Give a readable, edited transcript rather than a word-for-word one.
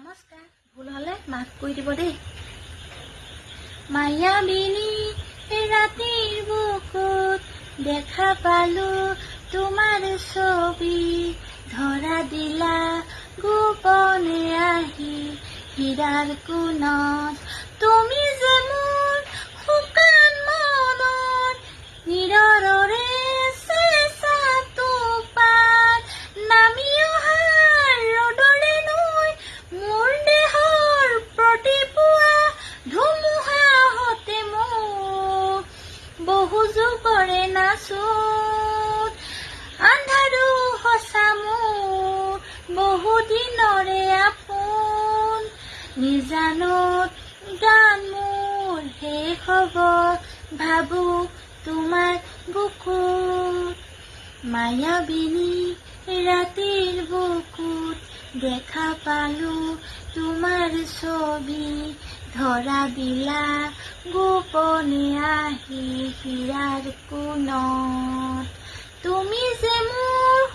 নমস্কাৰ, ভুল হলে মাফ কৰি দিব দেই। মায়াবিনী ৰাতিৰ বুকুত দেখা পালো তোমাৰ ছবি, ধৰা দিলা গোপনে আহি হীৰাৰ কোণত। তুমি যে মোৰ শুকান মনত নিৰৰে চেঁচা টোপাত নামি অহা ৰ'দৰে নৈ, মোৰ দেহৰ প্ৰতিপুৱা ধুমুহাহঁতে মোক বহু যুগৰে নাচোত। আন্ধাৰো সঁচা মোৰ বহু দিনৰে আপোন, নিজানত গান মোৰ শেষ হ'ব ভাবো তোমাৰ বুকুত। মায়াবিনী ৰাতিৰ বুকুত দেখা পালো তোমাৰ ছবি, ধৰা দিলা গোপনে আহি হীৰাৰ কোণত। তুমি যে মোৰ